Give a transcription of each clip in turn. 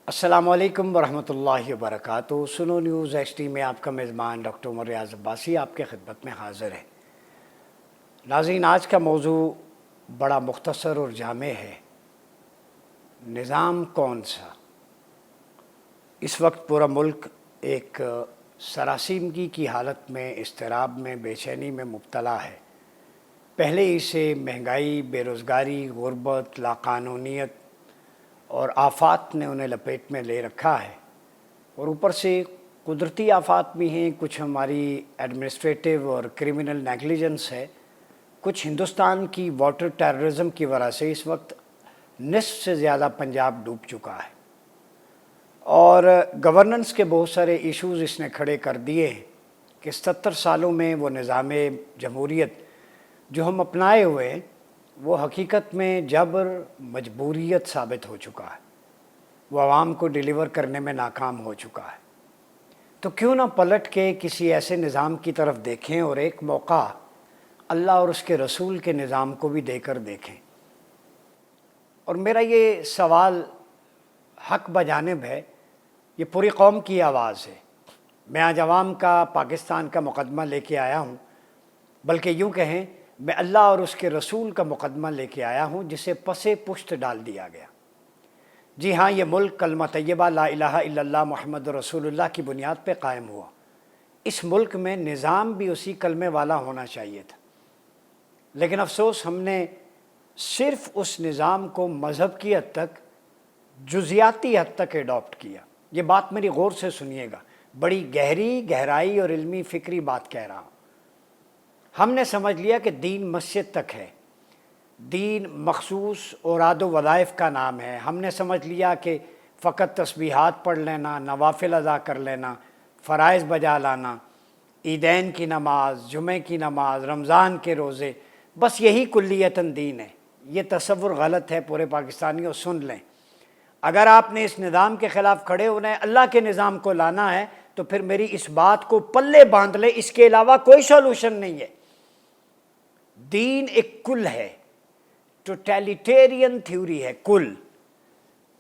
السلام علیکم ورحمۃ اللہ وبرکاتہ۔ سنو نیوز ایچ ڈی میں آپ کا میزبان ڈاکٹر عمر ریاض عباسی آپ کے خدمت میں حاضر ہے۔ ناظرین، آج کا موضوع بڑا مختصر اور جامع ہے۔ نظام کون سا؟ اس وقت پورا ملک ایک سراسیمگی کی حالت میں، اضطراب میں، بے چینی میں مبتلا ہے۔ پہلے ہی سے مہنگائی، بے روزگاری، غربت، لاقانونیت اور آفات نے انہیں لپیٹ میں لے رکھا ہے، اور اوپر سے قدرتی آفات بھی ہیں، کچھ ہماری ایڈمنسٹریٹو اور کرمنل نیگلیجنس ہے، کچھ ہندوستان کی واٹر ٹیررزم کی وجہ سے اس وقت نصف سے زیادہ پنجاب ڈوب چکا ہے، اور گورننس کے بہت سارے ایشوز اس نے کھڑے کر دیے ہیں کہ 70 سالوں میں وہ نظام جمہوریت جو ہم اپنائے ہوئے ہیں وہ حقیقت میں جبر مجبوریت ثابت ہو چکا ہے، وہ عوام کو ڈیلیور کرنے میں ناکام ہو چکا ہے۔ تو کیوں نہ پلٹ کے کسی ایسے نظام کی طرف دیکھیں اور ایک موقع اللہ اور اس کے رسول کے نظام کو بھی دے کر دیکھیں۔ اور میرا یہ سوال حق بجانب ہے، یہ پوری قوم کی آواز ہے۔ میں آج عوام کا، پاکستان کا مقدمہ لے کے آیا ہوں، بلکہ یوں کہیں میں اللہ اور اس کے رسول کا مقدمہ لے کے آیا ہوں جسے پسے پشت ڈال دیا گیا۔ جی ہاں، یہ ملک کلمہ طیبہ لا الہ الا اللہ محمد رسول اللہ کی بنیاد پہ قائم ہوا۔ اس ملک میں نظام بھی اسی کلمے والا ہونا چاہیے تھا، لیکن افسوس ہم نے صرف اس نظام کو مذہب کی حد تک، جزیاتی حد تک ایڈاپٹ کیا۔ یہ بات میری غور سے سنیے گا، بڑی گہرائی اور علمی فکری بات کہہ رہا ہوں۔ ہم نے سمجھ لیا کہ دین مسجد تک ہے، دین مخصوص اوراد و وظائف کا نام ہے۔ ہم نے سمجھ لیا کہ فقط تسبیحات پڑھ لینا، نوافل ادا کر لینا، فرائض بجا لانا، عیدین کی نماز، جمعہ کی نماز، رمضان کے روزے، بس یہی کلیتاً دین ہے۔ یہ تصور غلط ہے، پورے پاکستانیوں سن لیں۔ اگر آپ نے اس نظام کے خلاف کھڑے ہونا ہے، اللہ کے نظام کو لانا ہے، تو پھر میری اس بات کو پلے باندھ لیں، اس کے علاوہ کوئی سولوشن نہیں ہے۔ دین ایک کل ہے، ٹوٹیلیٹیرین تھیوری ہے، کل۔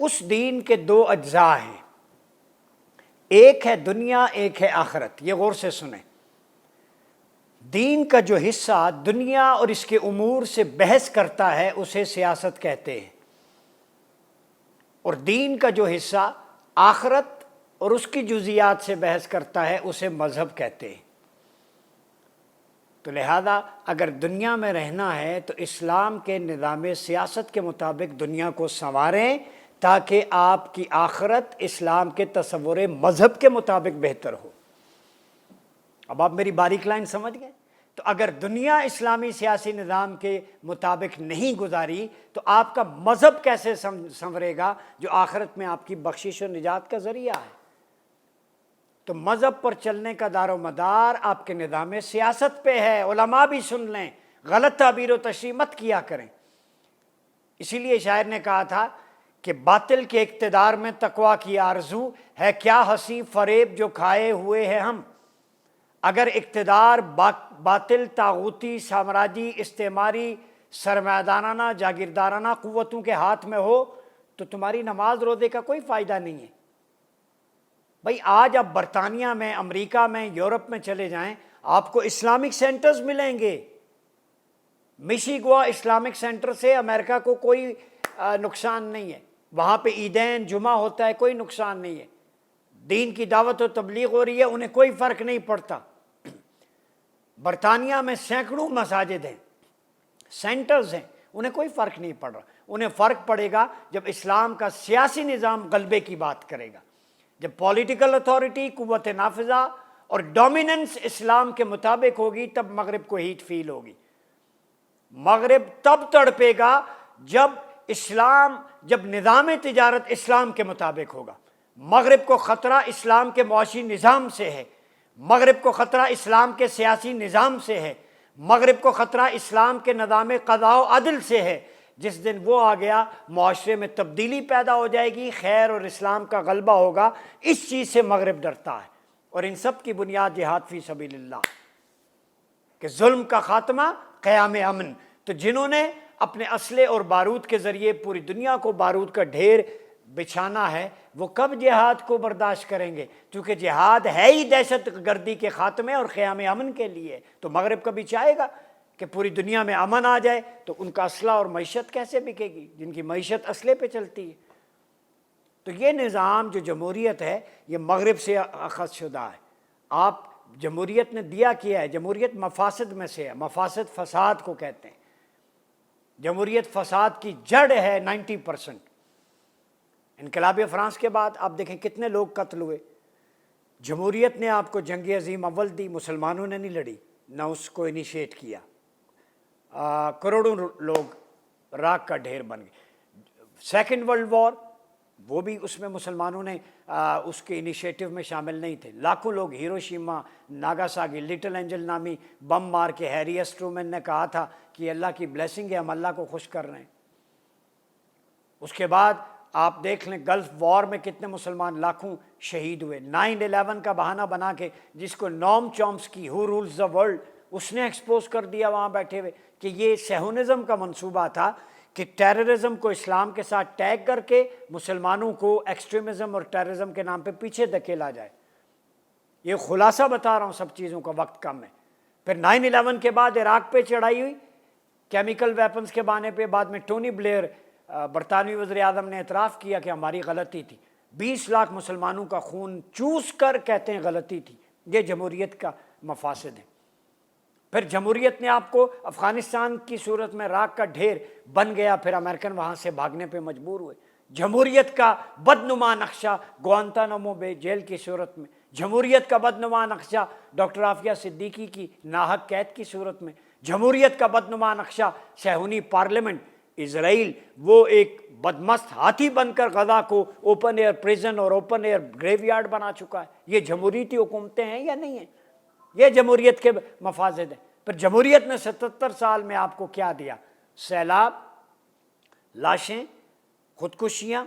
اس دین کے دو اجزاء ہیں، ایک ہے دنیا، ایک ہے آخرت۔ یہ غور سے سنیں۔ دین کا جو حصہ دنیا اور اس کے امور سے بحث کرتا ہے اسے سیاست کہتے ہیں، اور دین کا جو حصہ آخرت اور اس کی جزیات سے بحث کرتا ہے اسے مذہب کہتے ہیں۔ تو لہذا اگر دنیا میں رہنا ہے تو اسلام کے نظام سیاست کے مطابق دنیا کو سنواریں، تاکہ آپ کی آخرت اسلام کے تصور مذہب کے مطابق بہتر ہو۔ اب آپ میری باریک لائن سمجھ گئے؟ تو اگر دنیا اسلامی سیاسی نظام کے مطابق نہیں گزاری تو آپ کا مذہب کیسے سنورے گا جو آخرت میں آپ کی بخشش و نجات کا ذریعہ ہے؟ تو مذہب پر چلنے کا دار و مدار آپ کے نظام سیاست پہ ہے۔ علماء بھی سن لیں، غلط تعبیر و تشریح مت کیا کریں۔ اسی لیے شاعر نے کہا تھا کہ باطل کے اقتدار میں تقویٰ کی آرزو ہے، کیا ہنسی فریب جو کھائے ہوئے ہیں ہم۔ اگر اقتدار باطل، طاغوتی، سامراجی، استعماری، سرمایدارانہ، جاگیردارانہ قوتوں کے ہاتھ میں ہو تو تمہاری نماز روزے کا کوئی فائدہ نہیں ہے۔ بھائی آج آپ برطانیہ میں، امریکہ میں، یورپ میں چلے جائیں، آپ کو اسلامک سینٹرز ملیں گے۔ مشیگوا اسلامک سینٹر سے امریکہ کو کوئی نقصان نہیں ہے، وہاں پہ عیدین، جمعہ ہوتا ہے، کوئی نقصان نہیں ہے، دین کی دعوت و تبلیغ ہو رہی ہے، انہیں کوئی فرق نہیں پڑتا۔ برطانیہ میں سینکڑوں مساجد ہیں، سینٹرز ہیں، انہیں کوئی فرق نہیں پڑ رہا۔ انہیں فرق پڑے گا جب اسلام کا سیاسی نظام غلبے کی بات کرے گا، جب پولیٹیکل اتھارٹی، قوت نافذہ اور ڈومیننس اسلام کے مطابق ہوگی، تب مغرب کو ہیٹ فیل ہوگی۔ مغرب تب تڑپے گا جب نظام تجارت اسلام کے مطابق ہوگا۔ مغرب کو خطرہ اسلام کے معاشی نظام سے ہے، مغرب کو خطرہ اسلام کے سیاسی نظام سے ہے، مغرب کو خطرہ اسلام کے نظام قضاء و عدل سے ہے۔ جس دن وہ آ گیا، معاشرے میں تبدیلی پیدا ہو جائے گی، خیر اور اسلام کا غلبہ ہوگا۔ اس چیز سے مغرب ڈرتا ہے، اور ان سب کی بنیاد جہاد فی سبیل اللہ، کہ ظلم کا خاتمہ، قیام امن۔ تو جنہوں نے اپنے اسلحے اور بارود کے ذریعے پوری دنیا کو بارود کا ڈھیر بچھانا ہے وہ کب جہاد کو برداشت کریں گے؟ کیونکہ جہاد ہے ہی دہشت گردی کے خاتمے اور قیام امن کے لیے. تو مغرب کبھی چاہے گا کہ پوری دنیا میں امن آ جائے؟ تو ان کا اسلحہ اور معیشت کیسے بکے گی جن کی معیشت اسلحے پہ چلتی ہے؟ تو یہ نظام جو جمہوریت ہے یہ مغرب سے اخذ شدہ ہے. آپ جمہوریت نے دیا کیا ہے، جمہوریت مفاسد میں سے ہے. مفاسد فساد کو کہتے ہیں. جمہوریت فساد کی جڑ ہے 90%. انقلاب فرانس کے بعد آپ دیکھیں کتنے لوگ قتل ہوئے. جمہوریت نے آپ کو جنگ عظیم اول دی، مسلمانوں نے نہیں لڑی، نہ اس کو انیشیٹ کیا. کروڑوں لوگ راکھ کا ڈھیر بن گئے. سیکنڈ ورلڈ وار وہ بھی اس میں مسلمانوں نے اس کے انیشیٹو میں شامل نہیں تھے. لاکھوں لوگ ہیروشیما، ناگاساکی، لٹل اینجل نامی بم مار کے ہیری ایس ٹرومین نے کہا تھا کہ اللہ کی بلیسنگ ہے، ہم اللہ کو خوش کر رہے ہیں. اس کے بعد آپ دیکھ لیں گلف وار میں کتنے مسلمان لاکھوں شہید ہوئے. 9/11 کا بہانہ بنا کے جس کو Noam Chomsky who rules the world اس نے ایکسپوز کر دیا وہاں بیٹھے ہوئے کہ یہ صہیونزم کا منصوبہ تھا کہ ٹیررزم کو اسلام کے ساتھ ٹیگ کر کے مسلمانوں کو ایکسٹریمزم اور ٹیررزم کے نام پہ پیچھے دھکیلا جائے. یہ خلاصہ بتا رہا ہوں سب چیزوں کا، وقت کم ہے. پھر 9/11 کے بعد عراق پہ چڑھائی ہوئی کیمیکل ویپنز کے بہانے پہ. بعد میں ٹونی بلیئر برطانوی وزیر اعظم نے اعتراف کیا کہ ہماری غلطی تھی. 20 لاکھ مسلمانوں کا خون چوس کر کہتے ہیں غلطی تھی. یہ جمہوریت کا مفاسد ہے. پھر جمہوریت نے آپ کو افغانستان کی صورت میں راکھ کا ڈھیر بن گیا، پھر امریکن وہاں سے بھاگنے پہ مجبور ہوئے. جمہوریت کا بدنما نقشہ گوانتانامو بے جیل کی صورت میں، جمہوریت کا بدنما نقشہ ڈاکٹر عافیہ صدیقی کی ناحق قید کی صورت میں، جمہوریت کا بدنما نقشہ صہیونی پارلیمنٹ اسرائیل وہ ایک بدمست ہاتھی بن کر غزہ کو اوپن ایئر پریزن اور اوپن ایئر گریو یارڈ بنا چکا ہے. یہ جمہوریتی حکومتیں ہیں یا نہیں ہیں؟ یہ جمہوریت کے مفاسد ہیں. پھر جمہوریت نے 77 سال میں آپ کو کیا دیا؟ سیلاب، لاشیں، خودکشیاں،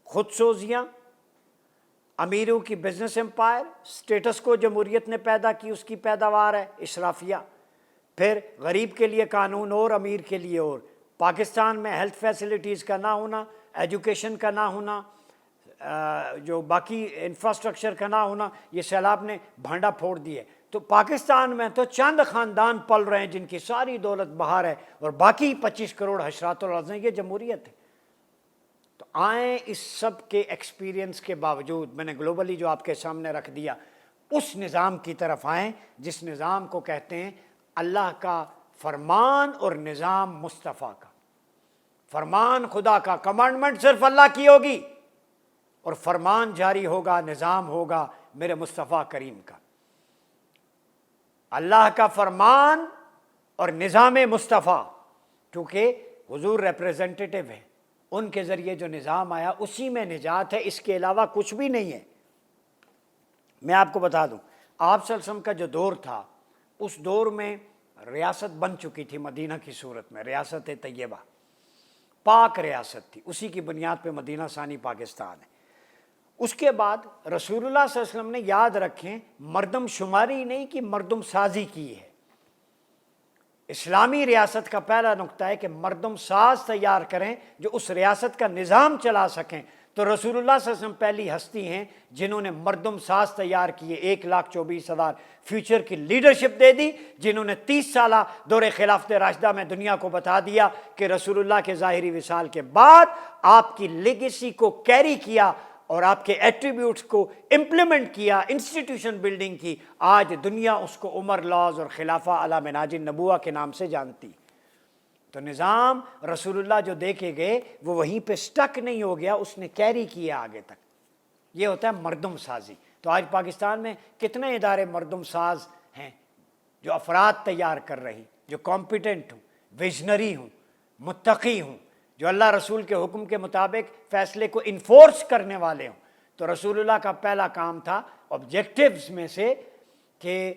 خودسوزیاں، امیروں کی بزنس امپائر. سٹیٹس کو جمہوریت نے پیدا کی، اس کی پیداوار ہے اشرافیہ. پھر غریب کے لیے قانون اور امیر کے لیے اور. پاکستان میں ہیلتھ فیسلٹیز کا نہ ہونا، ایجوکیشن کا نہ ہونا، جو باقی انفراسٹرکچر کا نہ ہونا، یہ سیلاب نے بھانڈا پھوڑ دیے. تو پاکستان میں تو چند خاندان پل رہے ہیں جن کی ساری دولت باہر ہے اور باقی 25 کروڑ حشرات الارض ہیں. یہ جمہوریت ہے. تو آئیں اس سب کے ایکسپیرینس کے باوجود میں نے گلوبلی جو آپ کے سامنے رکھ دیا اس نظام کی طرف آئیں جس نظام کو کہتے ہیں اللہ کا فرمان اور نظام مصطفیٰ کا. فرمان خدا کا، کمانڈمنٹ صرف اللہ کی ہوگی، اور فرمان جاری ہوگا، نظام ہوگا میرے مصطفیٰ کریم کا. اللہ کا فرمان اور نظام مصطفیٰ، کیونکہ حضور ریپریزنٹیٹو ہے، ان کے ذریعے جو نظام آیا اسی میں نجات ہے، اس کے علاوہ کچھ بھی نہیں ہے. میں آپ کو بتا دوں آپ صلی اللہ علیہ وسلم کا جو دور تھا اس دور میں ریاست بن چکی تھی مدینہ کی صورت میں، ریاست طیبہ پاک ریاست تھی، اسی کی بنیاد پہ مدینہ ثانی پاکستان ہے. اس کے بعد رسول اللہ صلی اللہ علیہ وسلم نے، یاد رکھیں، مردم شماری نہیں کی، مردم سازی کی ہے. اسلامی ریاست کا پہلا نقطہ ہے کہ مردم ساز تیار کریں جو اس ریاست کا نظام چلا سکیں. تو رسول اللہ صلی اللہ علیہ وسلم پہلی ہستی ہیں جنہوں نے مردم ساز تیار کیے. 1,24,000 فیوچر کی لیڈرشپ دے دی، جنہوں نے 30 سالہ دور خلافت راشدہ میں دنیا کو بتا دیا کہ رسول اللہ کے ظاہری وصال کے بعد آپ کی لیگیسی کو کیری کیا اور آپ کے ایٹریبیوٹس کو امپلیمنٹ کیا، انسٹیٹیوشن بلڈنگ کی. آج دنیا اس کو عمر لاز اور خلافہ علی منہاج النبوہ کے نام سے جانتی. تو نظام رسول اللہ جو دے کے گئے وہ وہیں پہ سٹک نہیں ہو گیا، اس نے کیری کیا آگے تک. یہ ہوتا ہے مردم سازی. تو آج پاکستان میں کتنے ادارے مردم ساز ہیں جو افراد تیار کر رہی، جو کمپیٹنٹ ہوں، ویژنری ہوں، متقی ہوں، جو اللہ رسول کے حکم کے مطابق فیصلے کو انفورس کرنے والے ہوں. تو رسول اللہ کا پہلا کام تھا آبجیکٹیوز میں سے کہ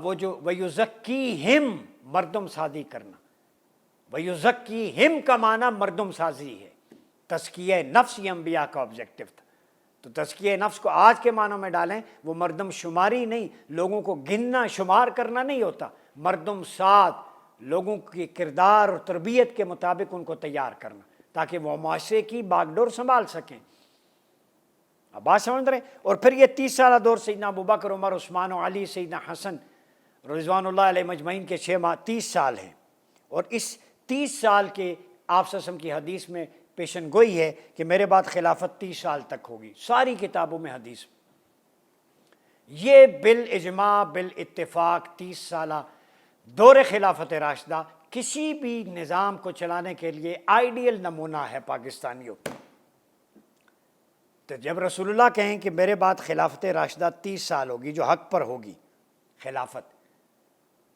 وہ جو وَيُزَكِّيهِمْ مردم سازی کرنا. وَيُزَكِّيهِمْ کا معنی مردم سازی ہے. تزکیہ نفس یہ انبیاء کا آبجیکٹیو تھا. تو تزکیہ نفس کو آج کے معنوں میں ڈالیں، وہ مردم شماری نہیں، لوگوں کو گننا شمار کرنا نہیں ہوتا. مردم ساز، لوگوں کی کردار اور تربیت کے مطابق ان کو تیار کرنا تاکہ وہ معاشرے کی باغ ڈور سنبھال سکیں. اب بات سمجھ رہے ہیں؟ اور پھر یہ 30 سالہ دور سیدنا ابوبکر، عمر، عثمان و علی، سیدنا حسن رضوان اللہ علیہ مجمعین کے 6 ماہ 30 سال ہیں، اور اس 30 سال کے آپ صلی اللہ علیہ وسلم کی حدیث میں پیشن گوئی ہے کہ میرے بعد خلافت 30 سال تک ہوگی، ساری کتابوں میں حدیث میں یہ بالاجماع بالاتفاق 30 سالہ دور خلافت راشدہ کسی بھی نظام کو چلانے کے لیے آئیڈیل نمونہ ہے پاکستانیوں۔ تو جب رسول اللہ کہیں کہ میرے بعد خلافت راشدہ 30 سال ہوگی جو حق پر ہوگی خلافت،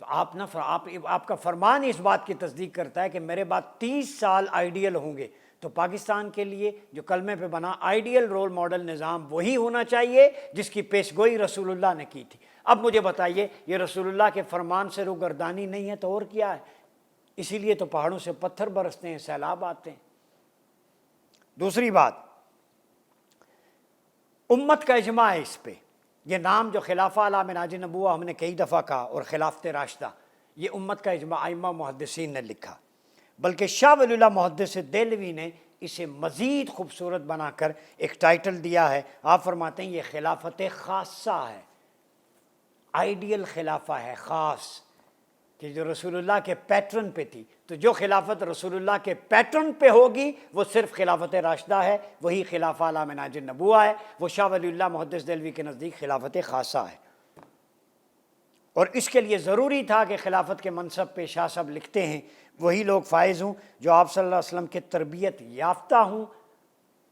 تو آپ کا فرمان اس بات کی تصدیق کرتا ہے کہ میرے بعد 30 سال آئیڈیل ہوں گے، تو پاکستان کے لیے جو کلمے پہ بنا آئیڈیل رول ماڈل نظام وہی ہونا چاہیے جس کی پیش گوئی رسول اللہ نے کی تھی۔ اب مجھے بتائیے، یہ رسول اللہ کے فرمان سے روگردانی نہیں ہے تو اور کیا ہے؟ اسی لیے تو پہاڑوں سے پتھر برستے ہیں، سیلاب آتے ہیں۔ دوسری بات، امت کا اجماع ہے اس پہ۔ یہ نام جو خلافہ علی منہاج نبوہ ہم نے کئی دفعہ کہا، اور خلافت راشدہ، یہ امت کا اجماع ائمہ محدثین نے لکھا، بلکہ شاہ ولی اللہ محدث دہلوی نے اسے مزید خوبصورت بنا کر ایک ٹائٹل دیا ہے۔ آپ فرماتے ہیں یہ خلافت خاصہ ہے، آئیڈیل خلافہ ہے خاص، کہ جو رسول اللہ کے پیٹرن پہ تھی۔ تو جو خلافت رسول اللہ کے پیٹرن پہ ہوگی وہ صرف خلافت راشدہ ہے، وہی خلافہ علی منہاج النبوہ ہے، وہ شاہ ولی اللہ محدث دہلوی کے نزدیک خلافت خاصہ ہے۔ اور اس کے لیے ضروری تھا کہ خلافت کے منصب پہ شاہ صاحب لکھتے ہیں وہی لوگ فائز ہوں جو آپ صلی اللہ علیہ وسلم کے تربیت یافتہ ہوں،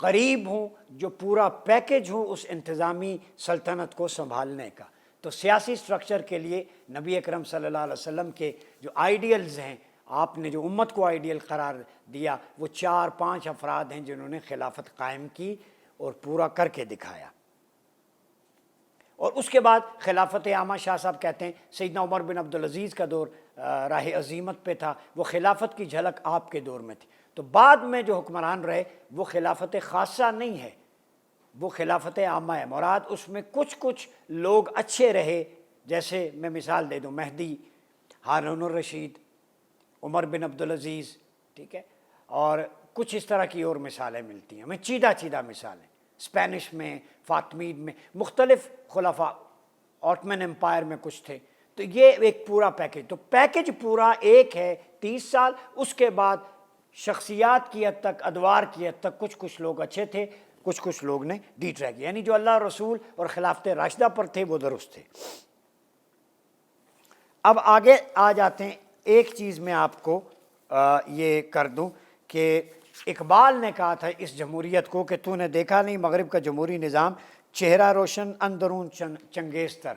قریب ہوں، جو پورا پیکج ہوں اس انتظامی سلطنت کو سنبھالنے کا۔ تو سیاسی سٹرکچر کے لیے نبی اکرم صلی اللہ علیہ وسلم کے جو آئیڈیلز ہیں، آپ نے جو امت کو آئیڈیل قرار دیا، وہ 4-5 افراد ہیں جنہوں نے خلافت قائم کی اور پورا کر کے دکھایا۔ اور اس کے بعد خلافت عامہ، شاہ صاحب کہتے ہیں سیدنا عمر بن عبدالعزیز کا دور راہ عظیمت پہ تھا، وہ خلافت کی جھلک آپ کے دور میں تھی۔ تو بعد میں جو حکمران رہے وہ خلافت خاصہ نہیں ہے، وہ خلافت عامہ ہے۔ مراد اس میں کچھ لوگ اچھے رہے، جیسے میں مثال دے دوں، مہدی، ہارون الرشید، عمر بن عبدالعزیز، ٹھیک ہے، اور کچھ اس طرح کی اور مثالیں ملتی ہیں ہمیں، چیدہ مثالیں، اسپینش میں، فاطمید میں، مختلف خلفاء، آٹمن امپائر میں کچھ تھے۔ تو یہ ایک پورا پیکج، تو پیکج پورا ایک ہے 30 سال۔ اس کے بعد شخصیات کی حد تک، ادوار کی حد تک کچھ لوگ اچھے تھے، کچھ لوگ نے ڈی ٹریک، یعنی جو اللہ رسول اور خلافت راشدہ پر تھے وہ درست تھے۔ اب آگے آ جاتے ہیں، ایک چیز میں آپ کو یہ کر دوں کہ اقبال نے کہا تھا اس جمہوریت کو کہ تو نے دیکھا نہیں مغرب کا جمہوری نظام، چہرہ روشن اندرون چنگیز تر۔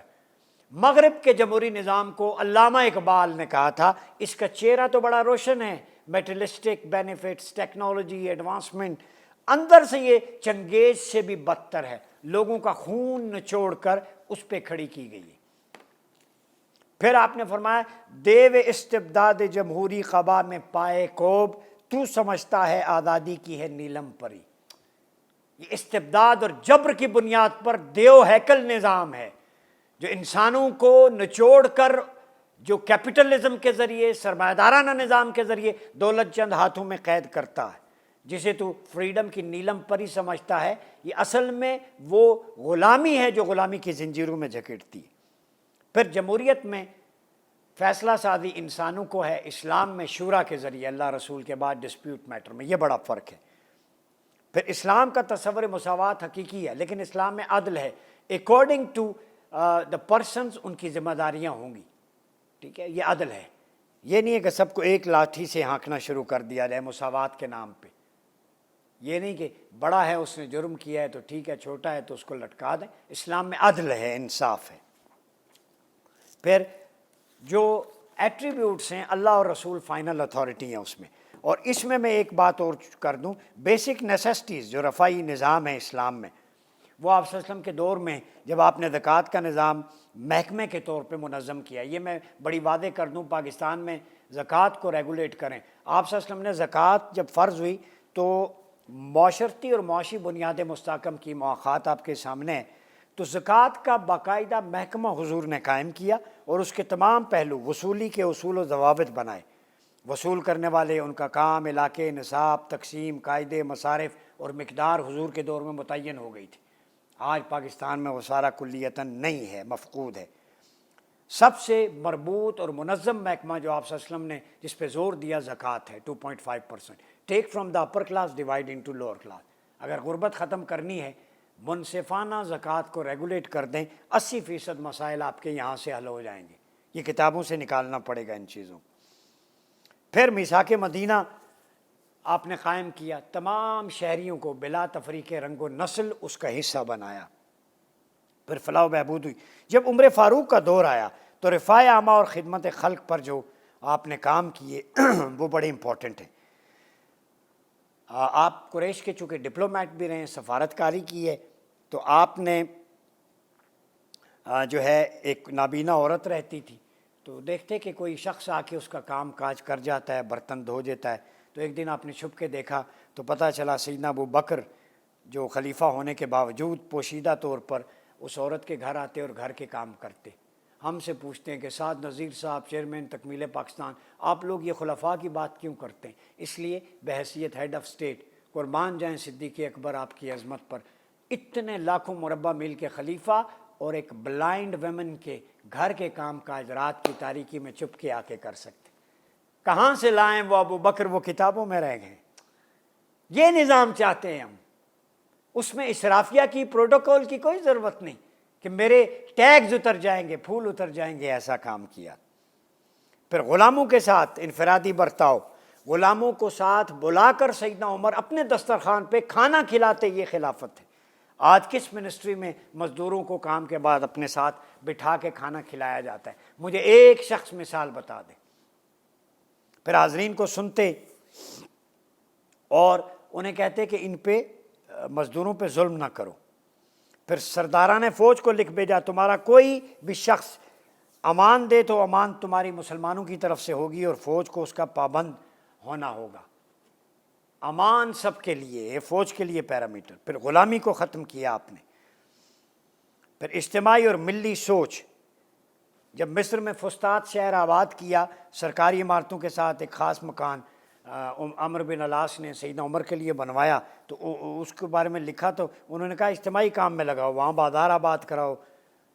مغرب کے جمہوری نظام کو علامہ اقبال نے کہا تھا اس کا چہرہ تو بڑا روشن ہے، میٹرلسٹک بینیفٹس، ٹیکنالوجی، ایڈوانسمنٹ، اندر سے یہ چنگیز سے بھی بدتر ہے، لوگوں کا خون نچوڑ کر اس پہ کھڑی کی گئی ہے۔ پھر آپ نے فرمایا دیو استبداد جمہوری قبا میں پائے کوب، تو سمجھتا ہے آزادی کی ہے نیلم پری۔ یہ استبداد اور جبر کی بنیاد پر دیو ہیکل نظام ہے جو انسانوں کو نچوڑ کر، جو کیپٹلزم کے ذریعے، سرمایہ دارانہ نظام کے ذریعے دولت چند ہاتھوں میں قید کرتا ہے، جسے تو فریڈم کی نیلم پری سمجھتا ہے، یہ اصل میں وہ غلامی ہے جو غلامی کی زنجیروں میں جکڑتی ہے۔ پھر جمہوریت میں فیصلہ سازی انسانوں کو ہے، اسلام میں شورا کے ذریعے، اللہ رسول کے بعد ڈسپیوٹ میٹر میں، یہ بڑا فرق ہے۔ پھر اسلام کا تصور مساوات حقیقی ہے، لیکن اسلام میں عدل ہے، اکارڈنگ ٹو دا پرسنز ان کی ذمہ داریاں ہوں گی، ٹھیک ہے، یہ عدل ہے۔ یہ نہیں ہے کہ سب کو ایک لاٹھی سے ہانکنا شروع کر دیا جائے مساوات کے نام پہ، یہ نہیں کہ بڑا ہے اس نے جرم کیا ہے تو ٹھیک ہے، چھوٹا ہے تو اس کو لٹکا دیں۔ اسلام میں عدل ہے، انصاف ہے۔ پھر جو ایٹریبیوٹس ہیں، اللہ اور رسول فائنل اتھارٹی ہیں اس میں، اور اس میں ایک بات اور کر دوں، بیسک نیسیسٹیز جو رفائی نظام ہے اسلام میں، وہ آپ صلی اللہ علیہ وسلم کے دور میں جب آپ نے زکوٰۃ کا نظام محکمے کے طور پہ منظم کیا، یہ میں بڑی واضح کر دوں، پاکستان میں زکوٰۃ کو ریگولیٹ کریں، آپ صلی اللہ علیہ وسلم نے زکوٰۃ جب فرض ہوئی تو معاشرتی اور معاشی بنیاد مستحکم کی مواخات آپ کے سامنے ہے، تو زکوٰۃ کا باقاعدہ محکمہ حضور نے قائم کیا اور اس کے تمام پہلو، وصولی کے اصول و ضوابط بنائے، وصول کرنے والے، ان کا کام، علاقے، نصاب، تقسیم، قاعدے، مصارف اور مقدار حضور کے دور میں متعین ہو گئی تھی۔ آج پاکستان میں وہ سارا کلیتاً نہیں ہے، مفقود ہے۔ سب سے مربوط اور منظم محکمہ جو آپ صلی اللہ علیہ وسلم نے جس پہ زور دیا زکوٰۃ ہے، 2.5%، take from the upper class divide into lower class. اگر غربت ختم کرنی ہے، منصفانہ زکوٰۃ کو ریگولیٹ کر دیں، 80% مسائل آپ کے یہاں سے حل ہو جائیں گے۔ یہ کتابوں سے نکالنا پڑے گا ان چیزوں۔ پھر میثاق مدینہ آپ نے قائم کیا، تمام شہریوں کو بلا تفریق رنگ و نسل اس کا حصہ بنایا۔ پھر فلاح و بہبود ہوئی۔ جب عمر فاروق کا دور آیا تو رفاع عامہ اور خدمت خلق پر جو آپ نے کام کیے وہ بڑے امپورٹنٹ ہیں۔ آپ قریش کے چونکہ ڈپلومیٹ بھی رہے ہیں، سفارتکاری کی ہے، تو آپ نے جو ہے ایک نابینا عورت رہتی تھی، تو دیکھتے کہ کوئی شخص آ کے اس کا کام کاج کر جاتا ہے، برتن دھو دیتا ہے، تو ایک دن آپ نے چھپ کے دیکھا تو پتہ چلا سیدنا ابو بکر جو خلیفہ ہونے کے باوجود پوشیدہ طور پر اس عورت کے گھر آتے اور گھر کے کام کرتے۔ ہم سے پوچھتے ہیں کہ سعد نذیر صاحب چیئرمین تکمیل پاکستان، آپ لوگ یہ خلفاء کی بات کیوں کرتے ہیں؟ اس لیے بحیثیت ہیڈ آف اسٹیٹ قربان جائیں صدیق اکبر آپ کی عظمت پر، اتنے لاکھوں مربع میل کے خلیفہ اور ایک بلائنڈ ویمن کے گھر کے کام کاج رات کی تاریکی میں چھپ کے آ کے کر سکتے۔ کہاں سے لائیں وہ ابو بکر؟ وہ کتابوں میں رہ گئے۔ یہ نظام چاہتے ہیں ہم، اس میں اسرافیہ کی، پروٹوکول کی کوئی ضرورت نہیں کہ میرے ٹیگز اتر جائیں گے، پھول اتر جائیں گے، ایسا کام کیا۔ پھر غلاموں کے ساتھ انفرادی برتاؤ، غلاموں کو ساتھ بلا کر سیدنا عمر اپنے دسترخوان پہ کھانا کھلاتے، یہ خلافت ہے۔ آج کس منسٹری میں مزدوروں کو کام کے بعد اپنے ساتھ بٹھا کے کھانا کھلایا جاتا ہے؟ مجھے ایک شخص مثال بتا دیں۔ پھر حاضرین کو سنتے اور انہیں کہتے کہ ان پہ مزدوروں پہ ظلم نہ کرو۔ پھر سرداران فوج کو لکھ بھیجا، تمہارا کوئی بھی شخص امان دے تو امان تمہاری مسلمانوں کی طرف سے ہوگی اور فوج کو اس کا پابند ہونا ہوگا۔ امان سب کے لیے، فوج کے لیے پیرامیٹر۔ پھر غلامی کو ختم کیا آپ نے۔ پھر اجتماعی اور ملی سوچ، جب مصر میں فسطاط شہر آباد کیا، سرکاری عمارتوں کے ساتھ ایک خاص مکان عمرو بن العاص نے سیدنا عمر کے لیے بنوایا، تو اس کے بارے میں لکھا تو انہوں نے کہا اجتماعی کام میں لگاؤ، وہاں بازار آباد کراؤ،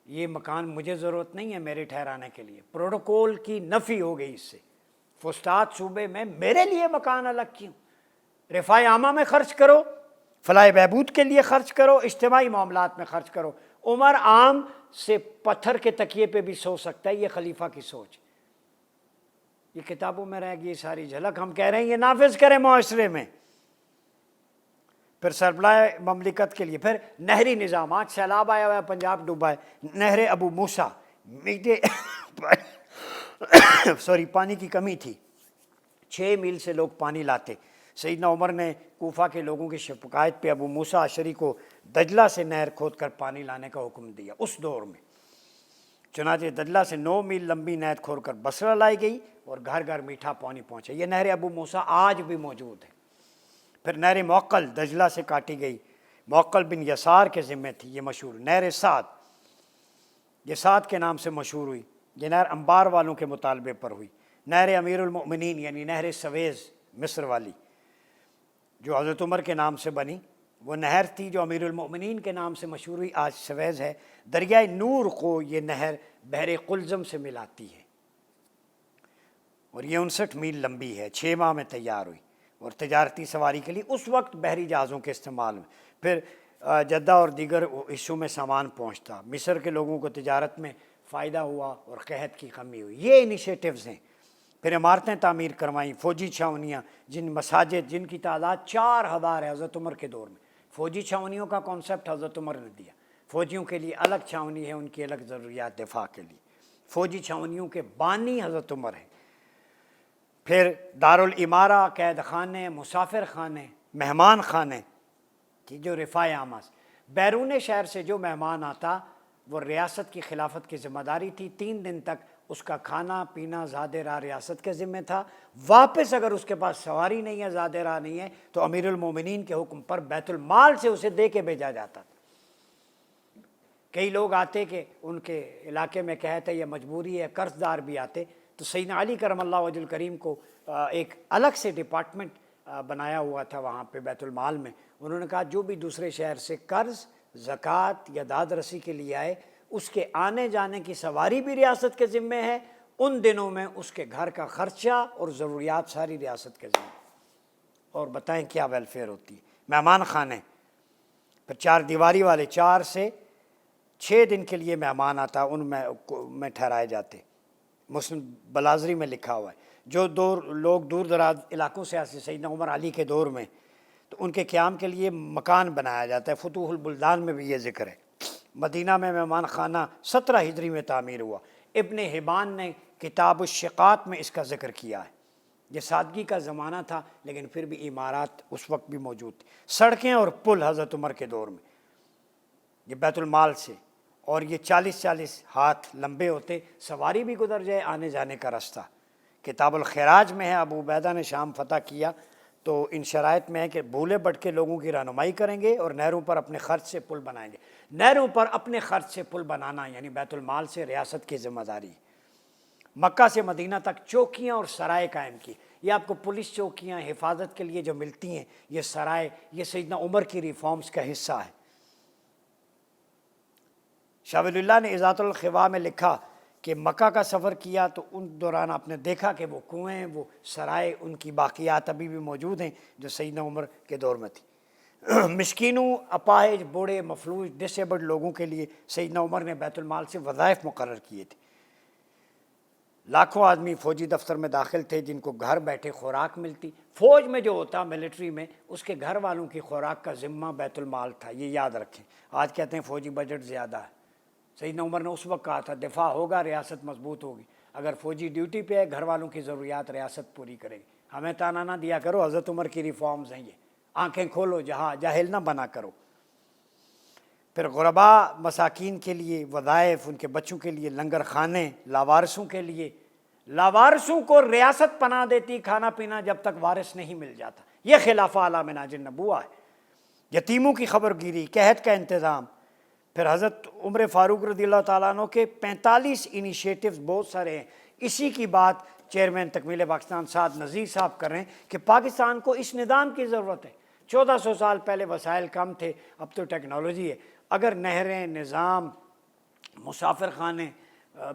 یہ مکان مجھے ضرورت نہیں ہے میرے ٹھہرانے کے لیے۔ پروٹوکول کی نفی ہو گئی اس سے۔ فسطاط صوبے میں میرے لیے مکان الگ کیوں؟ رفاع عامہ میں خرچ کرو، فلاح بہبود کے لیے خرچ کرو، اجتماعی معاملات میں خرچ کرو۔ عمر عام سے پتھر کے تکیے پہ بھی سو سکتا ہے، یہ خلیفہ کی سوچ۔ یہ کتابوں میں رہ گئی ساری جھلک، ہم کہہ رہے ہیں یہ نافذ کریں معاشرے میں۔ پھر سربراہ مملکت کے لیے، پھر نہری نظام، آج سیلاب آیا ہوا ہے، پنجاب ڈوبا ہے، نہر ابو موسیٰ، پانی کی کمی تھی، 6 میل سے لوگ پانی لاتے۔ سیدنا عمر نے کوفہ کے لوگوں کی شکایت پہ ابو موسیٰ اشعری کو دجلہ سے نہر کھود کر پانی لانے کا حکم دیا اس دور میں۔ چنانچہ دجلہ سے 9 میل لمبی نہر کھود کر بصرہ لائی گئی اور گھر گھر میٹھا پانی پہنچا۔ یہ نہر ابو موسیٰ آج بھی موجود ہے۔ پھر نہر معقل دجلہ سے کاٹی گئی، معقل بن یسار کے ذمہ تھی، یہ مشہور۔ نہر سعد، یہ سعد کے نام سے مشہور ہوئی، یہ نہر انبار والوں کے مطالبے پر ہوئی۔ نہر امیر المؤمنین یعنی نہر سویز مصر والی جو حضرت عمر کے نام سے بنی، وہ نہر تھی جو امیر المؤمنین کے نام سے مشہور ہوئی، آج سویز ہے۔ دریائے نور کو یہ نہر بحر قلزم سے ملاتی ہے اور یہ 59 میل لمبی ہے، 6 ماہ میں تیار ہوئی اور تجارتی سواری کے لیے اس وقت بحری جہازوں کے استعمال میں۔ پھر جدہ اور دیگر حصوں میں سامان پہنچتا، مصر کے لوگوں کو تجارت میں فائدہ ہوا اور قحط کی کمی ہوئی۔ یہ انیشیٹوز ہیں۔ پھر عمارتیں تعمیر کروائیں، فوجی چھاونیاں، جن مساجد جن کی تعداد 4000 ہے حضرت عمر کے دور میں۔ فوجی چھاونیوں کا کانسیپٹ حضرت عمر نے دیا، فوجیوں کے لیے الگ چھاونی ہے، ان کی الگ ضروریات دفاع کے لیے۔ فوجی چھاونیوں کے بانی حضرت عمر ہیں۔ پھر دارالامارہ، قید خانے، مسافر خانے، مہمان خانے کی جو رفاع عامہ، بیرون شہر سے جو مہمان آتا وہ ریاست کی خلافت کی ذمہ داری تھی، 3 دن تک اس کا کھانا پینا زاد راہ ریاست کے ذمہ تھا۔ واپس اگر اس کے پاس سواری نہیں ہے، زاد راہ نہیں ہے، تو امیر المومنین کے حکم پر بیت المال سے اسے دے کے بھیجا جاتا تھا۔ کئی لوگ آتے کہ ان کے علاقے میں کہتے یہ مجبوری ہے، قرض دار بھی آتے، تو سیدنا علی کرم اللہ وجہ الکریم کو ایک الگ سے ڈپارٹمنٹ بنایا ہوا تھا وہاں پہ بیت المال میں۔ انہوں نے کہا جو بھی دوسرے شہر سے قرض زکوٰۃ یا داد رسی کے لیے آئے، اس کے آنے جانے کی سواری بھی ریاست کے ذمے ہے، ان دنوں میں اس کے گھر کا خرچہ اور ضروریات ساری ریاست کے ذمے۔ اور بتائیں کیا ویلفیئر ہوتی ہے۔ مہمان خانے، پھر 4 دیواری والے، 4 سے 6 دن کے لیے مہمان آتا، ان میں ٹھہرائے جاتے۔ مسلم بلازری میں لکھا ہوا ہے، جو لوگ دور دراز علاقوں سے آتے سیدنا عمر علی کے دور میں، تو ان کے قیام کے لیے مکان بنایا جاتا ہے۔ فتوح البلدان میں بھی یہ ذکر ہے۔ مدینہ میں مہمان خانہ 17 ہجری میں تعمیر ہوا۔ ابن حبان نے کتاب الشقات میں اس کا ذکر کیا ہے۔ یہ سادگی کا زمانہ تھا، لیکن پھر بھی عمارات اس وقت بھی موجود تھی۔ سڑکیں اور پل حضرت عمر کے دور میں، یہ بیت المال سے، اور یہ 40 ہاتھ لمبے ہوتے، سواری بھی گزر جائے، آنے جانے کا راستہ۔ کتاب الخراج میں ہے، ابو عبیدہ نے شام فتح کیا تو ان شرائط میں ہے کہ بھولے بھٹکے لوگوں کی رہنمائی کریں گے اور نہروں پر اپنے خرچ سے پل بنائیں گے۔ نہروں پر اپنے خرچ سے پل بنانا یعنی بیت المال سے ریاست کی ذمہ داری۔ مکہ سے مدینہ تک چوکیاں اور سرائے قائم کی۔ یہ آپ کو پولیس چوکیاں حفاظت کے لیے جو ملتی ہیں، یہ سرائے، یہ سیدنا عمر کی ریفارمز کا حصہ ہے۔ شاہ ولی اللہ نے اضاءۃ الخوا میں لکھا کہ مکہ کا سفر کیا تو ان دوران آپ نے دیکھا کہ وہ کنویں، وہ سرائے، ان کی باقیات ابھی بھی موجود ہیں جو سیدنا عمر کے دور میں تھی۔ مسکینوں، اپاہج، بوڑھے، مفلوج، ڈسیبلڈ لوگوں کے لیے سیدنا عمر نے بیت المال سے وظائف مقرر کیے تھے۔ لاکھوں آدمی فوجی دفتر میں داخل تھے جن کو گھر بیٹھے خوراک ملتی۔ فوج میں جو ہوتا، ملٹری میں، اس کے گھر والوں کی خوراک کا ذمہ بیت المال تھا، یہ یاد رکھیں۔ آج کہتے ہیں فوجی بجٹ زیادہ ہے۔ سیدنا عمر نے اس وقت کہا تھا دفاع ہوگا، ریاست مضبوط ہوگی۔ اگر فوجی ڈیوٹی پہ ہے، گھر والوں کی ضروریات ریاست پوری کرے گی۔ ہمیں تانا نہ دیا کرو، حضرت عمر کی ریفارمز ہیں یہ، آنکھیں کھولو، جہاں جاہل نہ بنا کرو۔ پھر غربا مساکین کے لیے وظائف، ان کے بچوں کے لیے لنگر خانے، لاوارثوں کے لیے، لاوارثوں کو ریاست پناہ دیتی کھانا پینا جب تک وارث نہیں مل جاتا۔ یہ خلافہ اعلیٰ مناج النبوہ ہے۔ یتیموں کی خبر گیری، قحط کا انتظام۔ پھر حضرت عمر فاروق رضی اللہ تعالیٰ عنہ کے 45 انیشیٹوز بہت سارے ہیں۔ اسی کی بات چیئرمین تکمیل پاکستان سعد نذیر صاحب کر رہے ہیں کہ پاکستان کو اس نظام کی ضرورت ہے۔ 1400 سال پہلے وسائل کم تھے، اب تو ٹیکنالوجی ہے۔ اگر نہریں، نظام، مسافر خانے،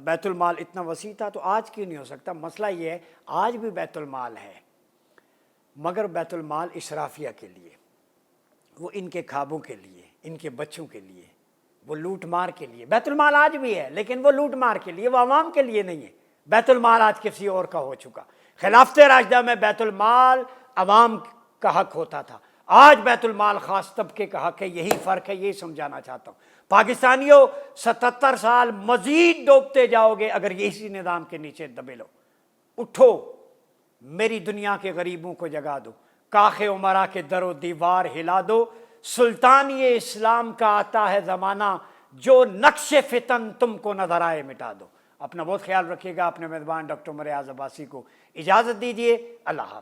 بیت المال اتنا وسیع تھا تو آج کیوں نہیں ہو سکتا؟ مسئلہ یہ ہے آج بھی بیت المال ہے، مگر بیت المال اسرافیہ کے لیے، وہ ان کے خوابوں کے لیے، ان کے بچوں کے لیے، وہ لوٹ مار کے لیے۔ بیت المال آج بھی ہے لیکن وہ لوٹ مار کے لیے، وہ عوام کے لیے نہیں ہے۔ بیت المال آج کسی اور کا ہو چکا۔ خلافت راشدہ میں بیت المال عوام کا حق ہوتا تھا، آج بیت المال خاص طبقے کا حق ہے۔ یہی فرق ہے، یہی سمجھانا چاہتا ہوں۔ پاکستانیوں 77 سال مزید ڈوبتے جاؤ گے اگر یہ اسی نظام کے نیچے دبے لو۔ اٹھو، میری دنیا کے غریبوں کو جگا دو، کاخ عمرہ کے در و دیوار ہلا دو۔ سلطانی اسلام کا آتا ہے زمانہ، جو نقش فتن تم کو نظر آئے مٹا دو۔ اپنا بہت خیال رکھیے گا۔ اپنے میزبان ڈاکٹر عمر ایاز عباسی کو اجازت دیجیے۔ اللہ حافظ۔